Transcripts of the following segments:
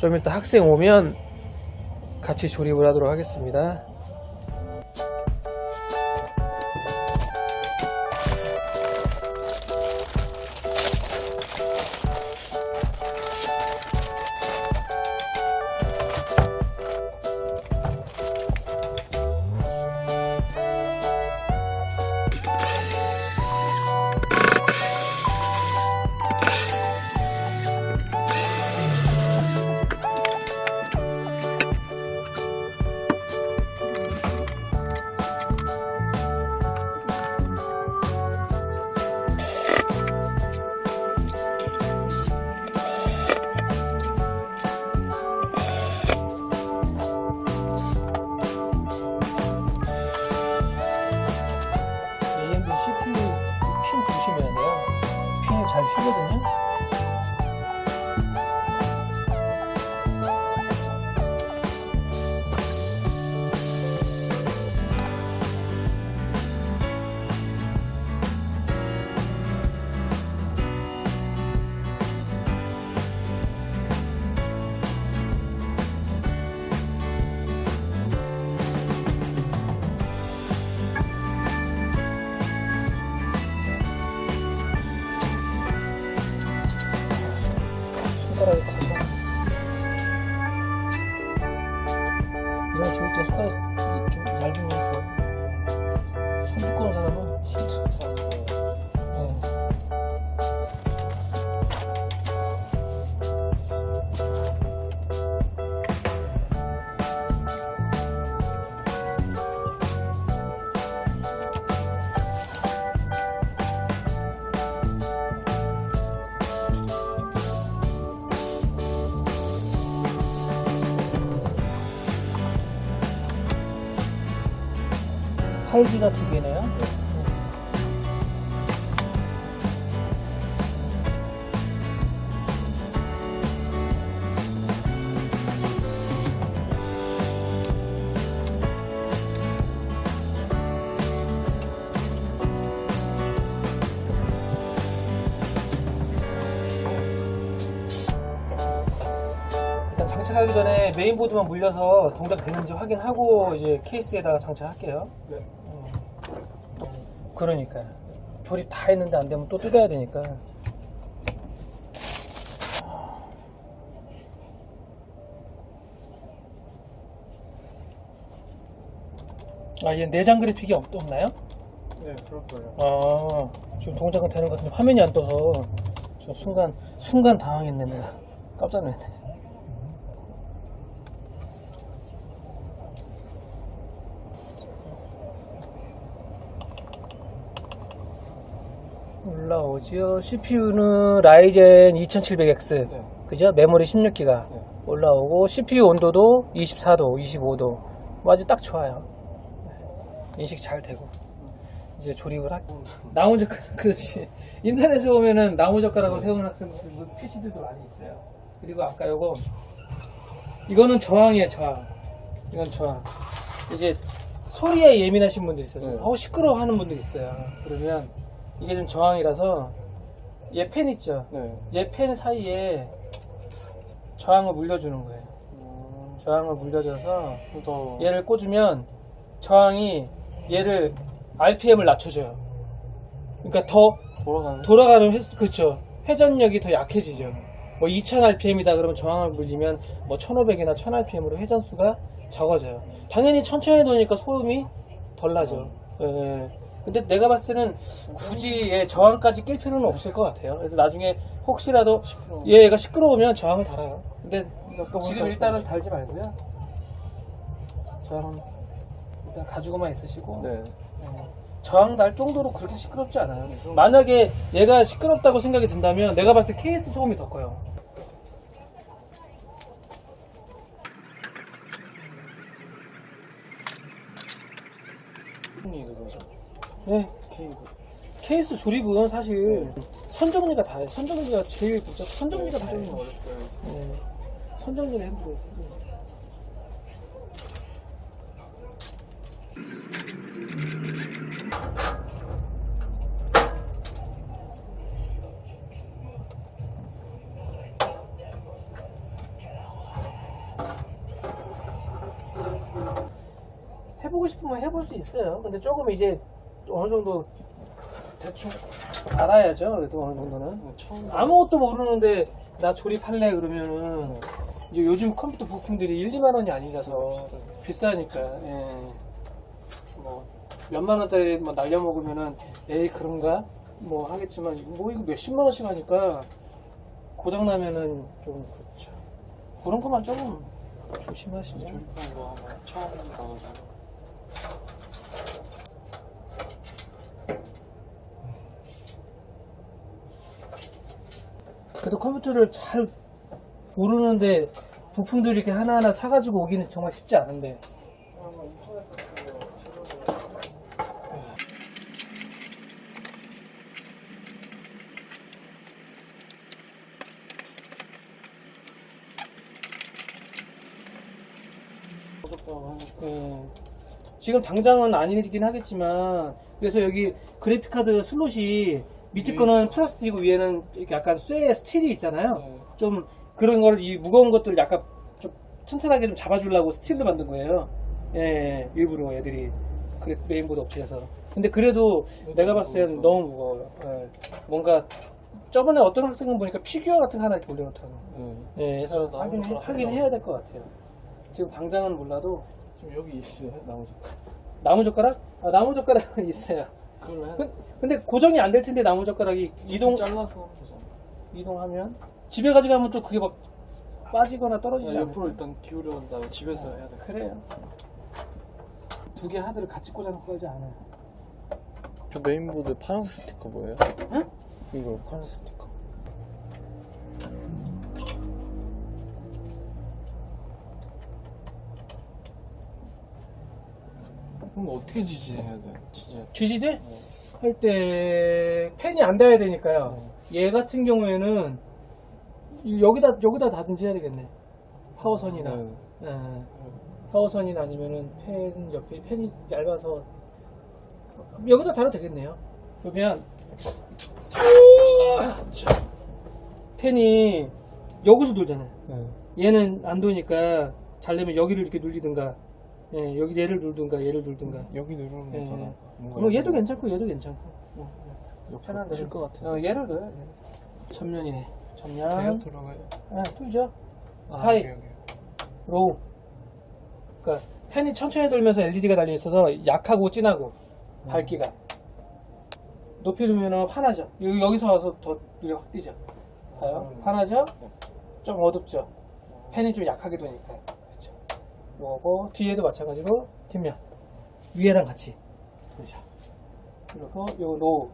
좀 이따 학생 오면 같이 조립을 하도록 하겠습니다. CPU 핀 조심해야 돼요. 핀이 잘 휘거든요. 손가락이 커서 이런 좋을 때 손가락이 좀 얇으면 좋아요. 손 두꺼운 사람은 힘들어. 팔기가 두 개네요. 일단 장착하기 전에 메인보드만 물려서 동작 되는지 확인하고 이제 케이스에다가 장착할게요. 네. 그러니까 조립 다 했는데 안 되면 또 뜯어야 되니까. 아, 얘 내장 그래픽이 없나요? 네, 그럴 거예요. 아, 지금 동작은 되는 것 같은데 화면이 안 떠서 저 순간 당황했네. 내가 깜짝 놀랐네. 올라오지요. CPU는 라이젠 2700X. 네. 그죠? 메모리 16기가 네. 올라오고, CPU 온도도 24도, 25도. 아주 딱 좋아요. 인식 잘 되고. 이제 조립을 나무젓가락, 그렇지. 인터넷에 보면은 나무젓가락으로 세우는 학생들, PC들도 많이 있어요. 그리고 아까 이거는 저항이에요, 저항. 이건 저항. 이제 소리에 예민하신 분들이 있어서, 네. 시끄러워 하는 분들이 있어요. 그러면 이게 좀 저항이라서, 얘 펜 있죠? 네. 얘 펜 사이에 저항을 물려주는 거예요. 저항을 물려줘서 더 얘를 꽂으면 저항이 얘를 RPM을 낮춰줘요. 그러니까 더 돌아가는 그렇죠. 회전력이 더 약해지죠. 뭐 2000rpm이다 그러면 저항을 물리면 뭐 1500이나 1000rpm으로 회전수가 적어져요. 당연히 천천히 놓으니까 소음이 덜 나죠. 예. 근데 내가 봤을 때는 굳이 얘 저항까지 낄 필요는 없을 것 같아요. 그래서 나중에 혹시라도 얘가 시끄러우면 저항을 달아요. 근데 지금 일단은 달지 말고요. 저항은 일단 가지고만 있으시고. 네. 저항 날 정도로 그렇게 시끄럽지 않아요. 만약에 얘가 시끄럽다고 생각이 든다면 내가 봤을 때 케이스 소음이 더 커요. 네. 케이스 조립은 사실 선정리가 다예요. 선정리가 제일 복잡. 선정리가 다 어렵고요. 네. 선정리가 힘들어요. 해보고 싶으면 해볼 수 있어요. 근데 조금 이제 어느 정도 대충 알아야죠. 그래도 어느 정도는. 처음 아무것도 모르는데 나 조립할래 그러면은 이제 요즘 컴퓨터 부품들이 1, 2만 원이 아니라서 비싸니까. 예. 뭐 몇만 원짜리 뭐 날려먹으면은 에이 그런가 뭐 하겠지만 뭐 이거 몇십만 원씩 하니까 고장 나면은 좀 그렇죠. 그런 것만 조금 조심하시면. 조립한 거 아마 처음 봐가지고. 그래도 컴퓨터를 잘 모르는데 부품들이 이렇게 하나하나 사가지고 오기는 정말 쉽지 않은데. 예. 지금 당장은 아니긴 하겠지만, 그래서 여기 그래픽카드 슬롯이 밑에 거는 플라스틱이고 위에는 이렇게 약간 쇠 스틸이 있잖아요. 네. 좀 그런 거를 이 무거운 것들을 약간 좀 튼튼하게 좀 잡아주려고 스틸로 만든 거예요. 예, 일부러 애들이 그래 메인보드 업체에서. 근데 그래도 내가 봤을 땐 너무 무거워요. 예. 뭔가 저번에 어떤 학생은 보니까 피규어 같은 거 하나 이렇게 올려놓더라고요. 예, 그래서 하긴 해야 될 것 같아요. 지금 당장은 몰라도. 지금 여기 있어요 나무젓가락. 나무젓가락? 아, 나무젓가락은 있어요. 그걸로 해야 근데 고정이 안 될 텐데 나무젓가락이 잘라서 하면 되잖아. 이동하면 집에 가져가면 또 그게 막 빠지거나 떨어지지 않아요. 옆으로 일단 기울여 다음에 집에서 해야 돼. 그래요. 두 개 하드를 같이 꽂아놓고 하지 않아요. 저 메인보드 파란색 스티커 뭐예요? 응? 이거 파란색 스티커. 그럼 어떻게 지지해야 돼? GCD? 할 때 펜이 안 닿아야 되니까요. 얘 같은 경우에는 여기다 다든지 해야 되겠네. 파워선이나. 예. 파워선이나 아니면은 펜 옆에 펜이 얇아서 여기다 달아도 되겠네요. 그러면 펜이 여기서 돌잖아요. 얘는 안 도니까 잘려면 여기를 이렇게 눌리든가, 예, 여기 얘를 누르든가 얘를 누르든가. 여기 누르면 되잖아. 뭐 얘도 괜찮고 얘도 괜찮고. 편한 대로. 것 같아. 얘를 넣어요. 전면이네. 계속 전면. 돌아가요. 돌죠. 하이, 여기. 로우. 그러니까 펜이 천천히 돌면서 LED가 달려 있어서 약하고 진하고 밝기가. 높이 누르면 환하죠. 여기서 와서 더 눈에 확 띄죠. 봐요. 환하죠? 좀 어둡죠. 펜이 좀 약하게 도니까. 그렇죠. 요거 뒤에도 마찬가지로 뒷면 위에랑 같이 돌자. 그리고 요 로우.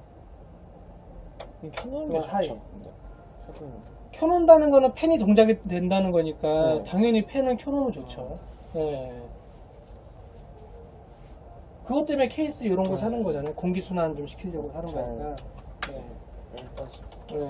켜놓은 이건 게 하이. 좋죠. 켜놓는다는 거는 펜이 동작이 된다는 거니까 네. 당연히 펜을 켜놓으면 좋죠. 예. 그것 때문에 케이스 이런 거 사는 거잖아요. 공기순환 좀 시키려고 사는 거니까. 예. 여기까지. 예.